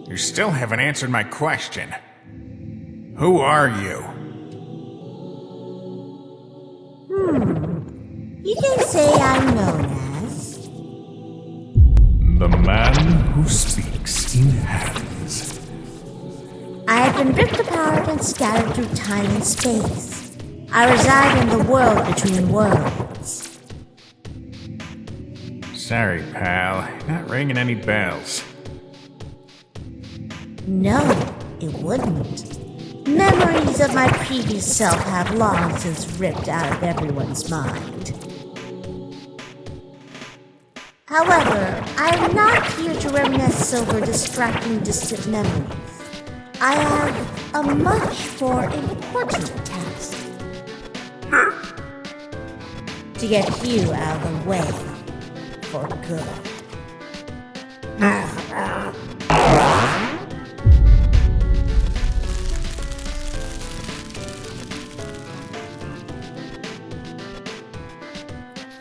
You still haven't answered my question. Who are you? You can say I'm known as... The man who speaks in hands. I have been ripped apart and scattered through time and space. I reside in the world between worlds. Sorry, pal. Not ringing any bells. No, it wouldn't. Memories of my previous self have long since ripped out of everyone's mind. However, I am not here to reminisce over distracting distant memories. I have a much more important task. To get you out of the way for good.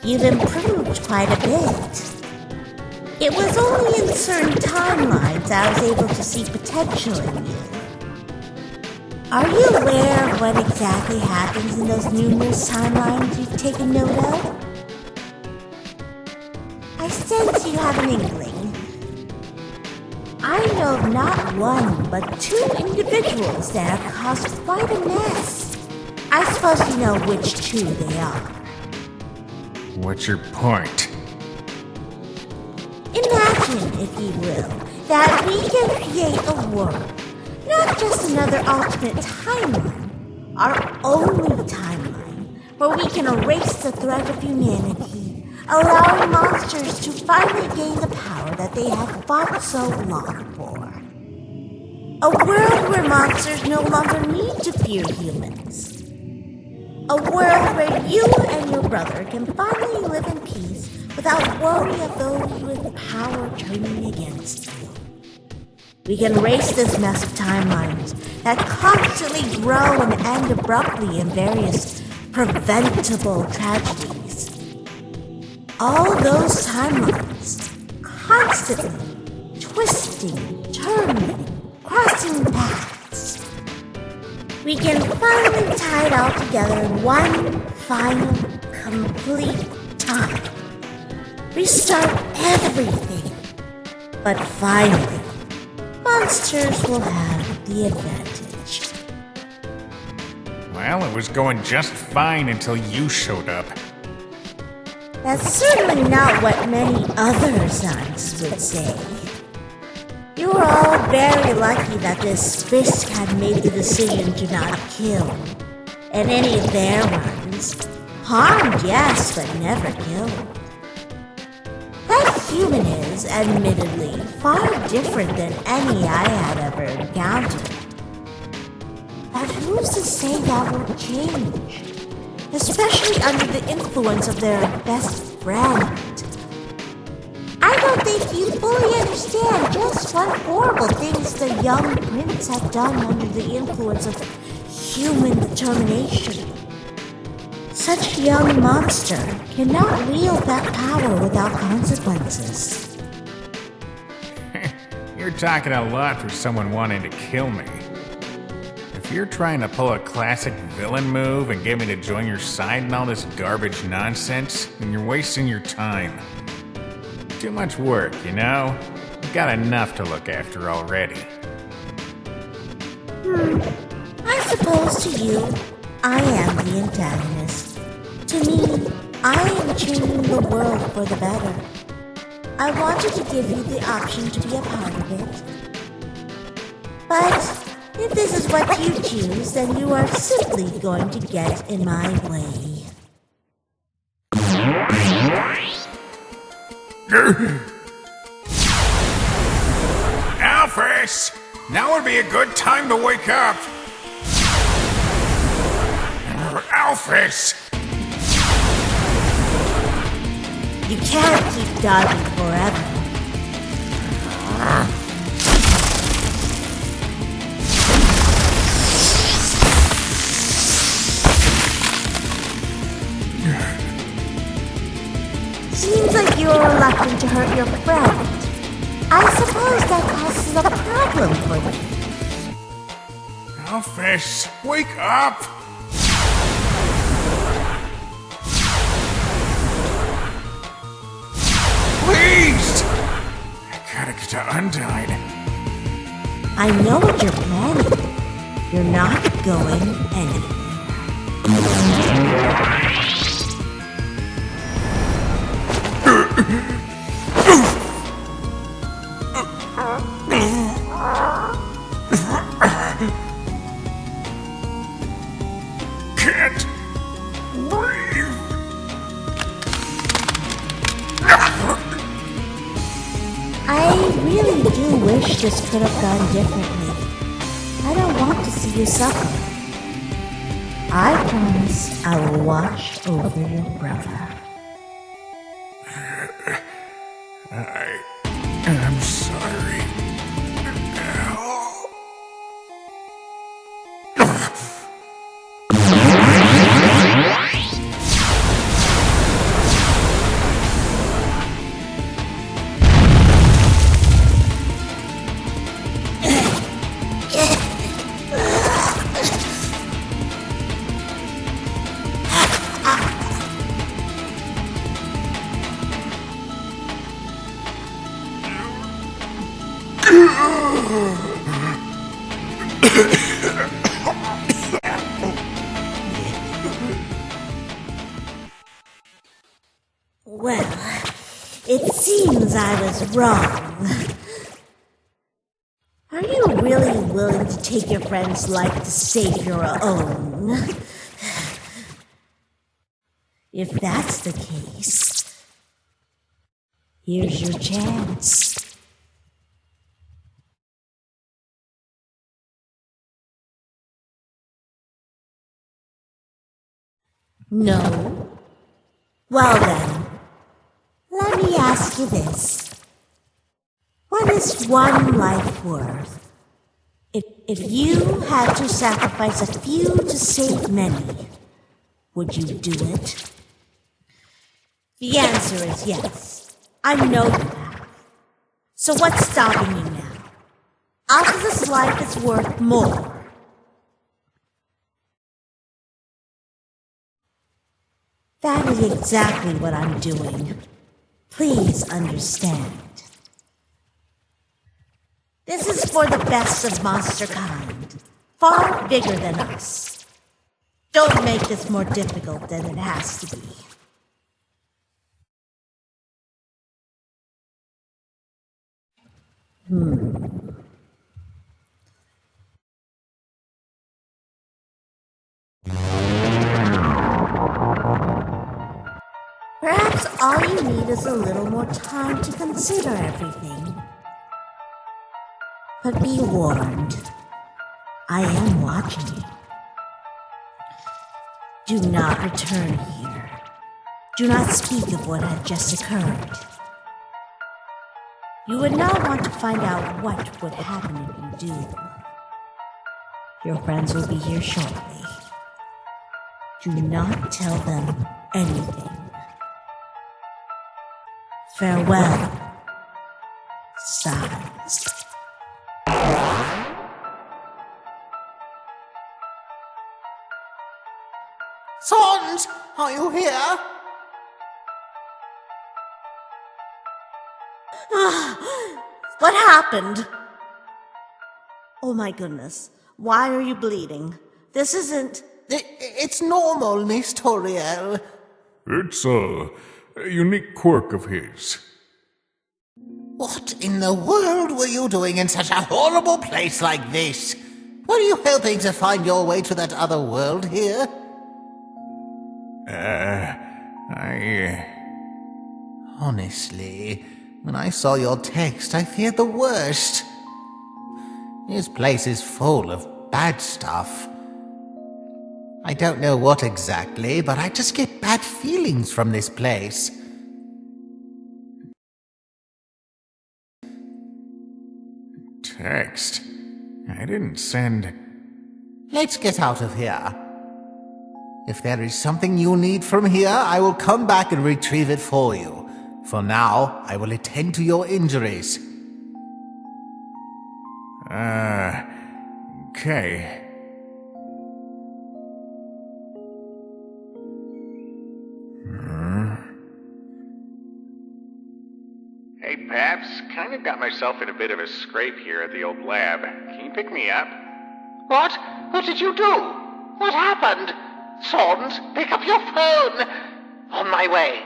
You've improved quite a bit. It was only in certain timelines I was able to see potential in you. Are you aware of what exactly happens in those numerous timelines you've taken note of? I sense you have an inkling. I know of not one, but 2 individuals that have caused quite a mess. I suppose you know which 2 they are. What's your point? Imagine, if you will, that we can create a world, not just another alternate timeline, our only timeline, where we can erase the threat of humanity, allowing monsters to finally gain the power that they have fought so long for. A world where monsters no longer need to fear humans. A world where you and your brother can finally live in peace without worry of those with power turning against you. We can erase this mess of timelines that constantly grow and end abruptly in various preventable tragedies. All those timelines, constantly twisting, turning, crossing paths. We can finally tie it all together in one final, complete time. Restart everything. But finally, monsters will have the advantage. Well, it was going just fine until you showed up. That's certainly not what many other sons would say. You were all very lucky that this Frisk had made the decision to not kill. And any of their ones. Harmed, yes, but never killed. That human is, admittedly, far different than any I had ever encountered. But who's to say that will change? Especially under the influence of their best friend. I don't think you fully understand just what horrible things the young prince had done under the influence of human determination. Such a young monster cannot wield that power without consequences. You're talking a lot for someone wanting to kill me. If you're trying to pull a classic villain move and get me to join your side in all this garbage nonsense, then you're wasting your time. Too much work, you know? You've got enough to look after already. I suppose to you, I am the antagonist. To me, I am changing the world for the better. I wanted to give you the option to be a part of it. But if this is what you choose, then you are simply going to get in my way. Alphys! Now would be a good time to wake up! Alphys! You can't keep dodging forever. Seems like you're reluctant to hurt your friend. I suppose that causes a problem for you. Elfish, wake up! Please! I gotta get to Undyne. I know what you're planning. You're not going anywhere. Can't breathe. I really do wish this could have gone differently. I don't want to see you suffer. I promise I will watch over your brother. I'm sorry. Well, it seems I was wrong. Are you really willing to take your friend's life to save your own? If that's the case, here's your chance. No? Well then, let me ask you this. What is one life worth? If you had to sacrifice a few to save many, would you do it? The answer is yes. I know you have. So what's stopping you now? Alphys' life is worth more. That is exactly what I'm doing. Please understand. This is for the best of monster kind, far bigger than us. Don't make this more difficult than it has to be. Perhaps all you need is a little more time to consider everything. But be warned, I am watching you. Do not return here. Do not speak of what had just occurred. You would not want to find out what would happen if you do. Your friends will be here shortly. Do not tell them anything. Farewell, Stars. Sons, are you here? What happened? Oh my goodness. Why are you bleeding? This isn't... It's normal, Miss Toriel. It's a unique quirk of his. What in the world were you doing in such a horrible place like this? Were you helping to find your way to that other world here? Honestly, when I saw your text, I feared the worst. This place is full of bad stuff. I don't know what exactly, but I just get bad feelings from this place. Text? I didn't send... Let's get out of here. If there is something you need from here, I will come back and retrieve it for you. For now, I will attend to your injuries. Okay. Hey, Paps, kinda got myself in a bit of a scrape here at the old lab. Can you pick me up? What? What did you do? What happened? Sons, pick up your phone! On my way.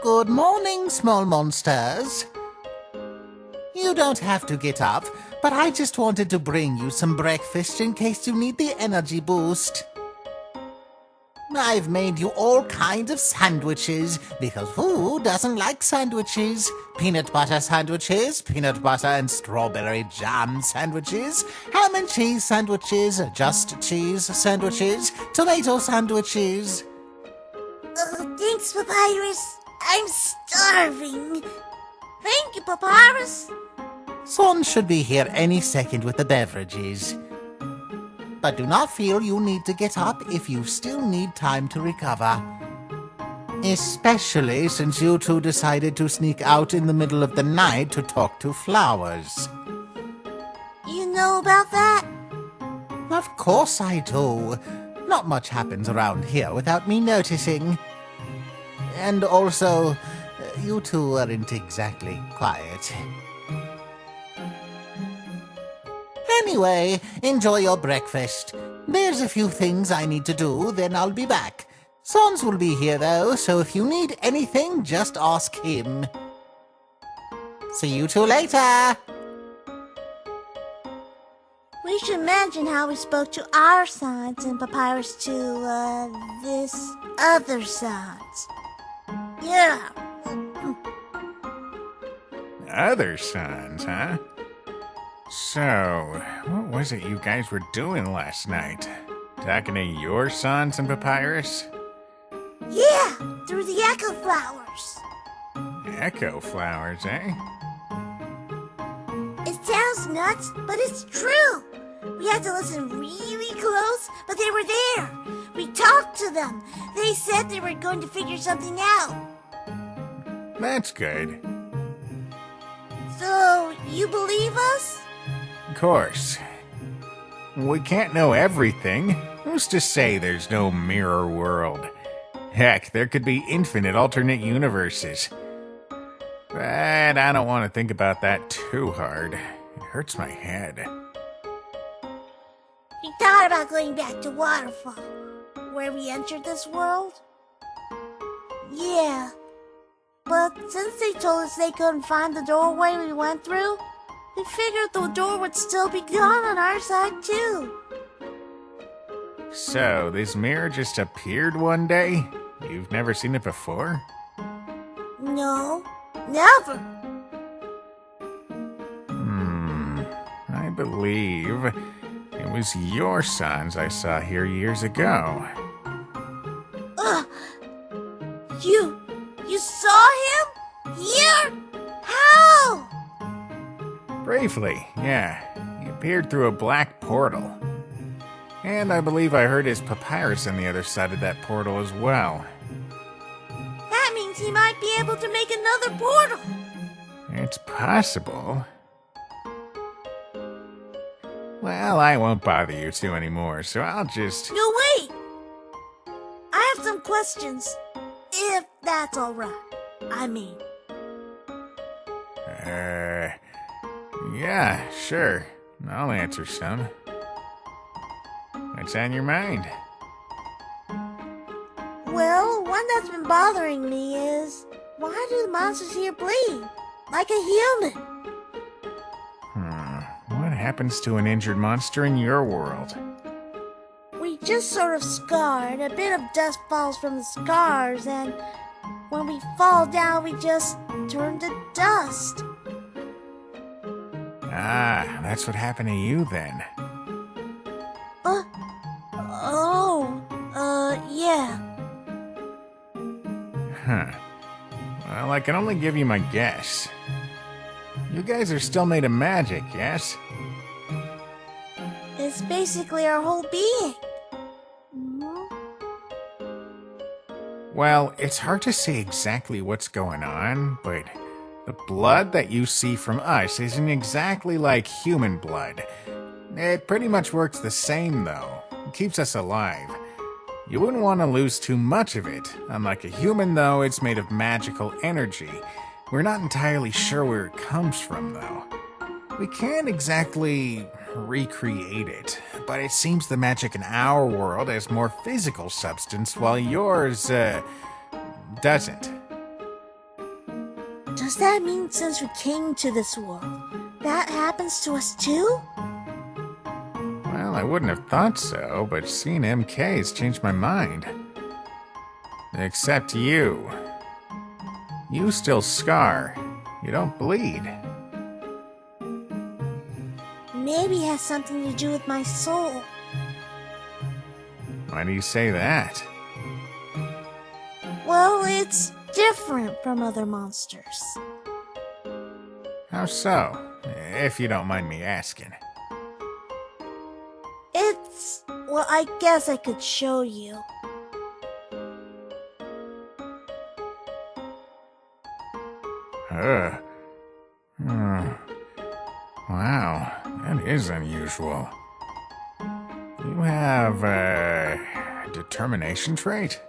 Good morning, small monsters. You don't have to get up, but I just wanted to bring you some breakfast in case you need the energy boost. I've made you all kinds of sandwiches, because who doesn't like sandwiches? Peanut butter sandwiches, peanut butter and strawberry jam sandwiches, ham and cheese sandwiches, just cheese sandwiches, tomato sandwiches. Oh, thanks, Papyrus. I'm starving. Thank you, Papyrus. Son should be here any second with the beverages. But do not feel you need to get up if you still need time to recover. Especially since you two decided to sneak out in the middle of the night to talk to flowers. You know about that? Of course I do. Not much happens around here without me noticing. And also, you two aren't exactly quiet. Anyway, enjoy your breakfast. There's a few things I need to do, then I'll be back. Sons will be here though, so if you need anything, just ask him. See you two later! We should mention how we spoke to our sons and Papyrus to, this other sons. Yeah. Other sons, huh? So, what was it you guys were doing last night? Talking to your sons and Papyrus? Yeah, through the echo flowers. Echo flowers, eh? It sounds nuts, but it's true. We had to listen really close, but they were there. We talked to them. They said they were going to figure something out. That's good. So, you believe us? Of course. We can't know everything. Who's to say there's no mirror world? Heck, there could be infinite alternate universes. But I don't want to think about that too hard. It hurts my head. We thought about going back to Waterfall, where we entered this world. Yeah. But since they told us they couldn't find the doorway we went through, we figured the door would still be gone on our side too. So, this mirror just appeared one day? You've never seen it before? No, never. I believe it was your sons I saw here years ago. You saw him? Here? How? Briefly, yeah. He appeared through a black portal. And I believe I heard his papyrus on the other side of that portal as well. That means he might be able to make another portal. It's possible. Well, I won't bother you two anymore, so I'll just... No, wait! I have some questions. If that's alright. I mean... Yeah, sure. I'll answer some. What's on your mind? Well, one that's been bothering me is... why do the monsters here bleed? Like a human? What happens to an injured monster in your world? We just sort of scar, and a bit of dust falls from the scars, and when we fall down, we just turn to dust. Ah, that's what happened to you then. Yeah. Huh. Well, I can only give you my guess. You guys are still made of magic, yes? Is It's basically our whole being. Well, it's hard to say exactly what's going on, but the blood that you see from us isn't exactly like human blood. It pretty much works the same, though. It keeps us alive. You wouldn't want to lose too much of it. Unlike a human, though, it's made of magical energy. We're not entirely sure where it comes from, though. We can't exactly recreate it, but it seems the magic in our world has more physical substance, while yours, doesn't. Does that mean since we came to this world, that happens to us too? Well, I wouldn't have thought so, but seeing MK has changed my mind. Except you. You still scar. You don't bleed. Maybe it has something to do with my soul. Why do you say that? Well, it's different from other monsters. How so? If you don't mind me asking. Well, I guess I could show you. Wow, that is unusual. You have a determination trait?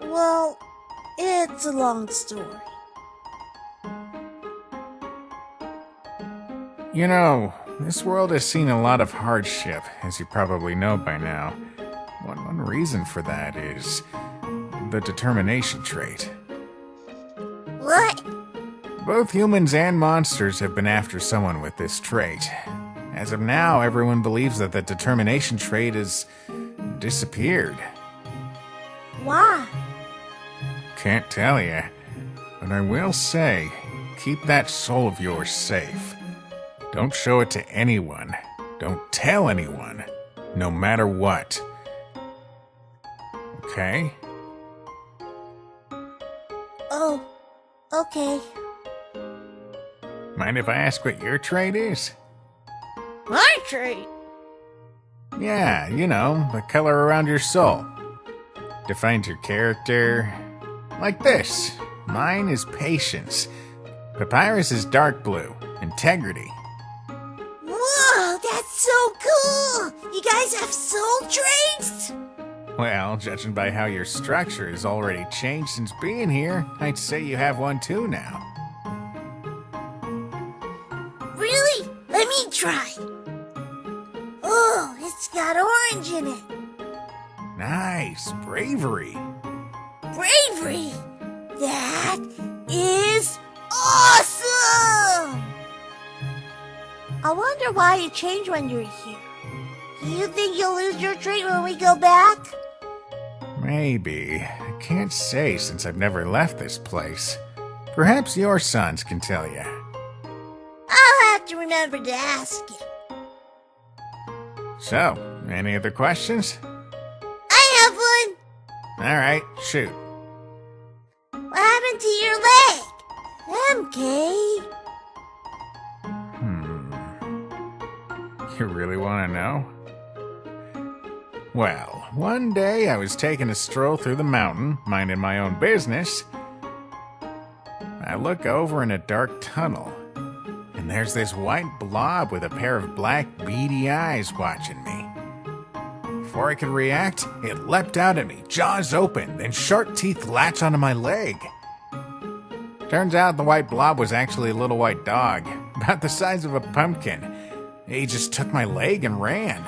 Well, it's a long story. You know, this world has seen a lot of hardship, as you probably know by now. One reason for that is the determination trait. What? Both humans and monsters have been after someone with this trait. As of now, everyone believes that the determination trait has disappeared. Why? Can't tell you, but I will say, keep that soul of yours safe. Don't show it to anyone. Don't tell anyone, no matter what. Okay? Oh, okay. Mind if I ask what your trait is? My trait? Yeah, you know, the color around your soul. Defines your character. Like this. Mine is patience. Papyrus is dark blue. Integrity. Whoa, that's so cool! You guys have soul traits? Well, judging by how your structure has already changed since being here, I'd say you have one too now. Really? Let me try. Oh, it's got orange in it. Nice. Bravery. Bravery! That is awesome! I wonder why you change when you're here. Do you think you'll lose your trait when we go back? Maybe. I can't say since I've never left this place. Perhaps your sons can tell you. I'll have to remember to ask him. So, any other questions? I have one! Alright, shoot. What happened to your leg? MK? You really want to know? Well, one day I was taking a stroll through the mountain, minding my own business. I look over in a dark tunnel, and there's this white blob with a pair of black, beady eyes watching me. Before I could react, it leapt out at me, jaws open, then sharp teeth latch onto my leg. Turns out the white blob was actually a little white dog, about the size of a pumpkin. He just took my leg and ran.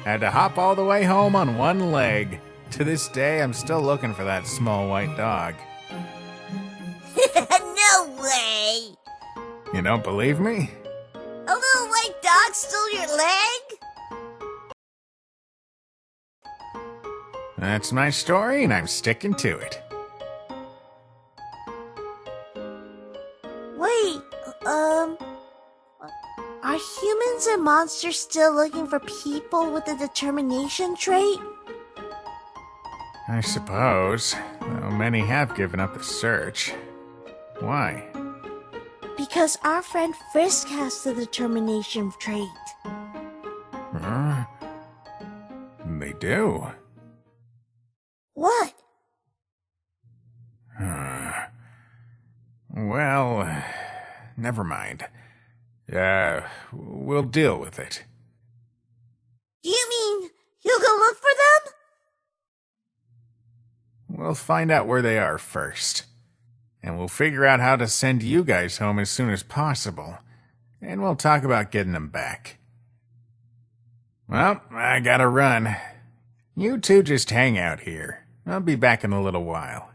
Had to hop all the way home on one leg. To this day, I'm still looking for that small white dog. No way! You don't believe me? A little white dog stole your leg? That's my story, and I'm sticking to it. Wait, are humans and monsters still looking for people with the determination trait? I suppose, though many have given up the search. Why? Because our friend Frisk has the determination trait. do. What? Well, never mind. We'll deal with it. Do you mean you'll go look for them? We'll find out where they are first. And we'll figure out how to send you guys home as soon as possible. And we'll talk about getting them back. Well, I gotta run. You two just hang out here. I'll be back in a little while.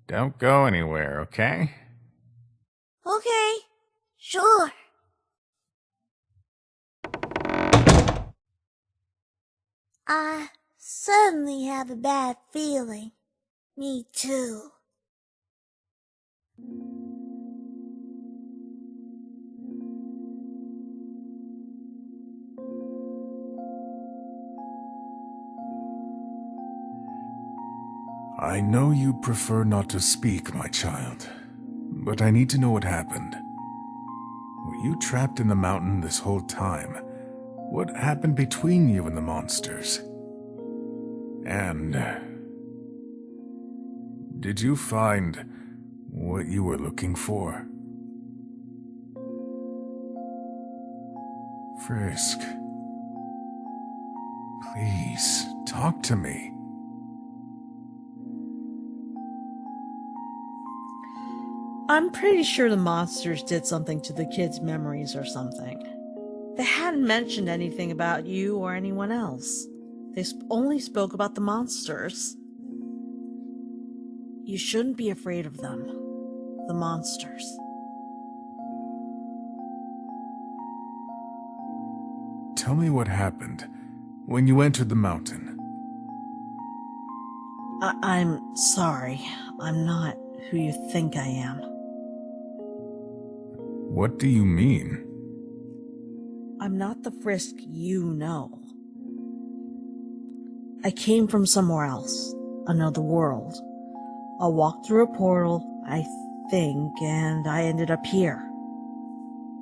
Don't go anywhere, okay? Okay, sure. I suddenly have a bad feeling. Me too. I know you prefer not to speak, my child, but I need to know what happened. Were you trapped in the mountain this whole time? What happened between you and the monsters? And did you find what you were looking for? Frisk, please, talk to me. I'm pretty sure the monsters did something to the kids' memories or something. They hadn't mentioned anything about you or anyone else. They only spoke about the monsters. You shouldn't be afraid of them. The monsters. Tell me what happened when you entered the mountain. I'm sorry. I'm not who you think I am. What do you mean? I'm not the Frisk you know. I came from somewhere else, another world. I walked through a portal, I think, and I ended up here.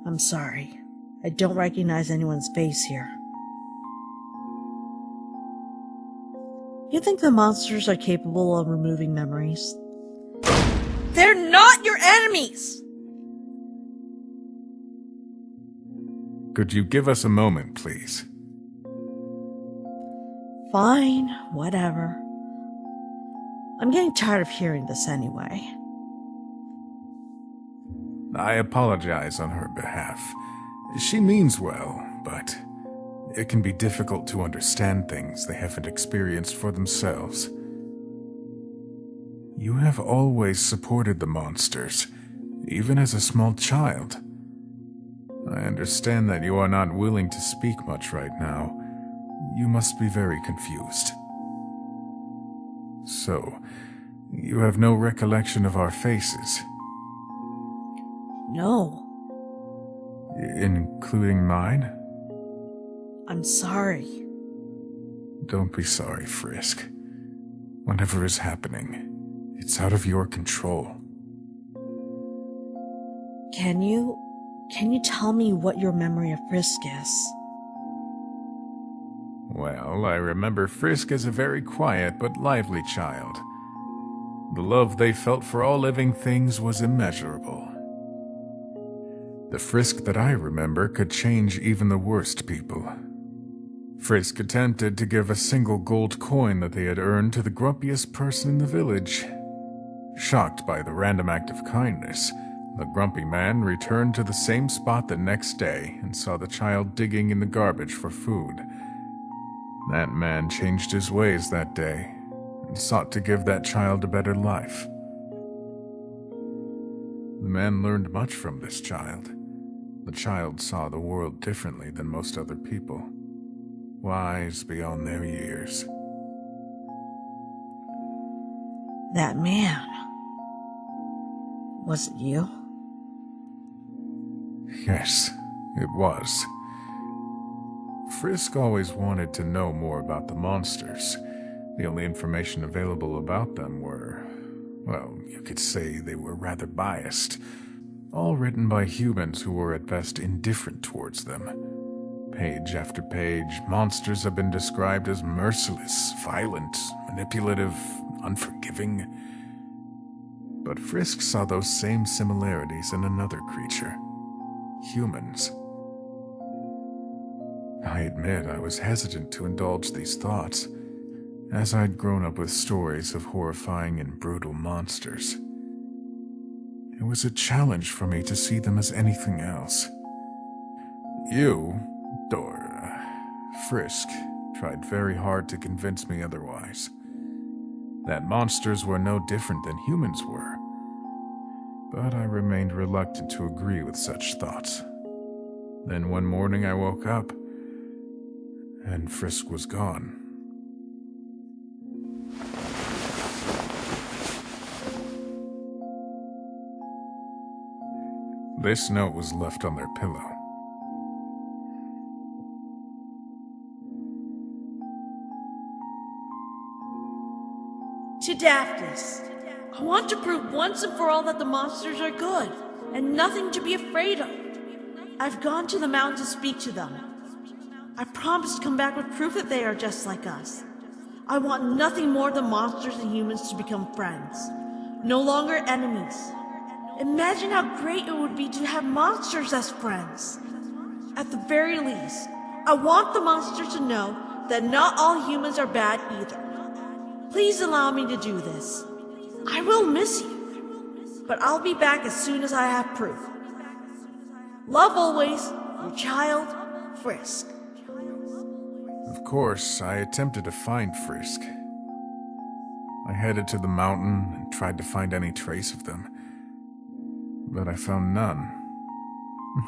I'm sorry. I don't recognize anyone's face here. You think the monsters are capable of removing memories? They're not your enemies! Could you give us a moment, please? Fine, whatever. I'm getting tired of hearing this anyway. I apologize on her behalf. She means well, but it can be difficult to understand things they haven't experienced for themselves. You have always supported the monsters, even as a small child. I understand that you are not willing to speak much right now. You must be very confused. So, you have no recollection of our faces? No. Including mine? I'm sorry. Don't be sorry, Frisk. Whatever is happening, it's out of your control. Can you tell me what your memory of Frisk is? Well, I remember Frisk as a very quiet but lively child. The love they felt for all living things was immeasurable. The Frisk that I remember could change even the worst people. Frisk attempted to give a single gold coin that they had earned to the grumpiest person in the village. Shocked by the random act of kindness, the grumpy man returned to the same spot the next day and saw the child digging in the garbage for food. That man changed his ways that day and sought to give that child a better life. The man learned much from this child. The child saw the world differently than most other people, wise beyond their years. That man. Was it you? Yes, it was. Frisk always wanted to know more about the monsters. The only information available about them were, well, you could say they were rather biased. All written by humans who were at best indifferent towards them. Page after page, monsters have been described as merciless, violent, manipulative, unforgiving. But Frisk saw those same similarities in another creature. Humans. I admit I was hesitant to indulge these thoughts, as I'd grown up with stories of horrifying and brutal monsters. It was a challenge for me to see them as anything else. You, Frisk, tried very hard to convince me otherwise. That monsters were no different than humans were. But I remained reluctant to agree with such thoughts. Then one morning I woke up, and Frisk was gone. This note was left on their pillow. To Daphnis, I want to prove once and for all that the monsters are good, and nothing to be afraid of. I've gone to the mountain to speak to them. I promise to come back with proof that they are just like us. I want nothing more than monsters and humans to become friends, no longer enemies. Imagine how great it would be to have monsters as friends. At the very least, I want the monsters to know that not all humans are bad either. Please allow me to do this. I will miss you, but I'll be back as soon as I have proof. Love always, your child, Frisk. Of course, I attempted to find Frisk. I headed to the mountain and tried to find any trace of them. But I found none.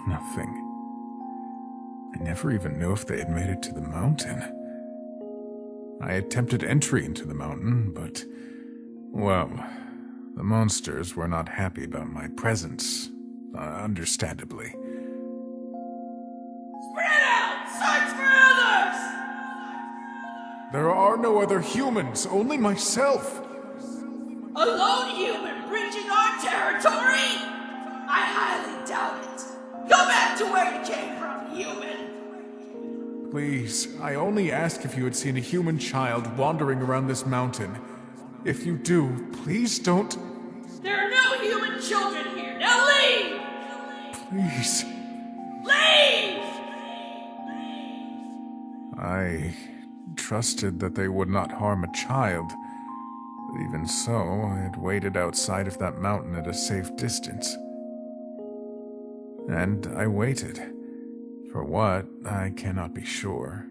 Nothing. I never even knew if they had made it to the mountain. I attempted entry into the mountain, but, well, the monsters were not happy about my presence, understandably. Spread out! Search for others! There are no other humans, only myself. A lone human breaching our territory? I highly doubt it. Go back to where you came from, human. Please, I only ask if you had seen a human child wandering around this mountain. If you do, please don't... There are no human children here. Now leave! Please. Leave! I trusted that they would not harm a child. But even so, I had waited outside of that mountain at a safe distance. And I waited. For what, I cannot be sure.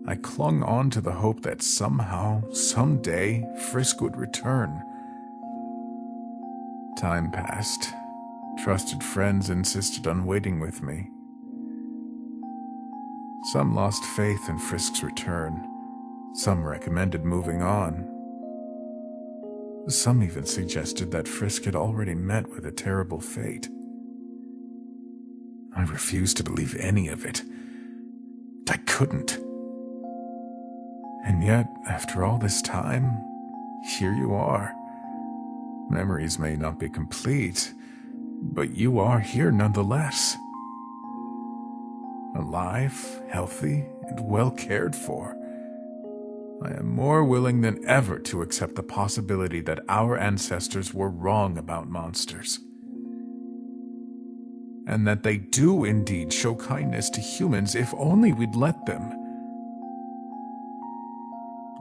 I clung on to the hope that somehow, someday, Frisk would return. Time passed. Trusted friends insisted on waiting with me. Some lost faith in Frisk's return. Some recommended moving on. Some even suggested that Frisk had already met with a terrible fate. I refused to believe any of it. I couldn't. And yet, after all this time, here you are. Memories may not be complete, but you are here nonetheless. Alive, healthy, and well cared for. I am more willing than ever to accept the possibility that our ancestors were wrong about monsters. And that they do indeed show kindness to humans if only we'd let them.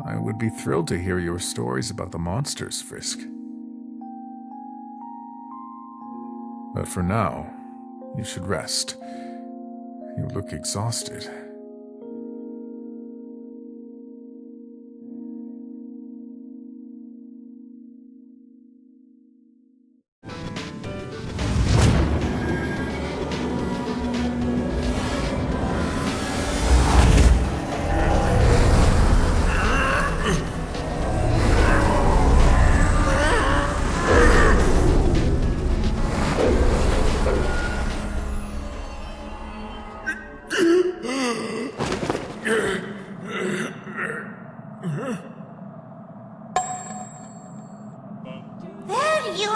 I would be thrilled to hear your stories about the monsters, Frisk. But for now, you should rest. You look exhausted. There you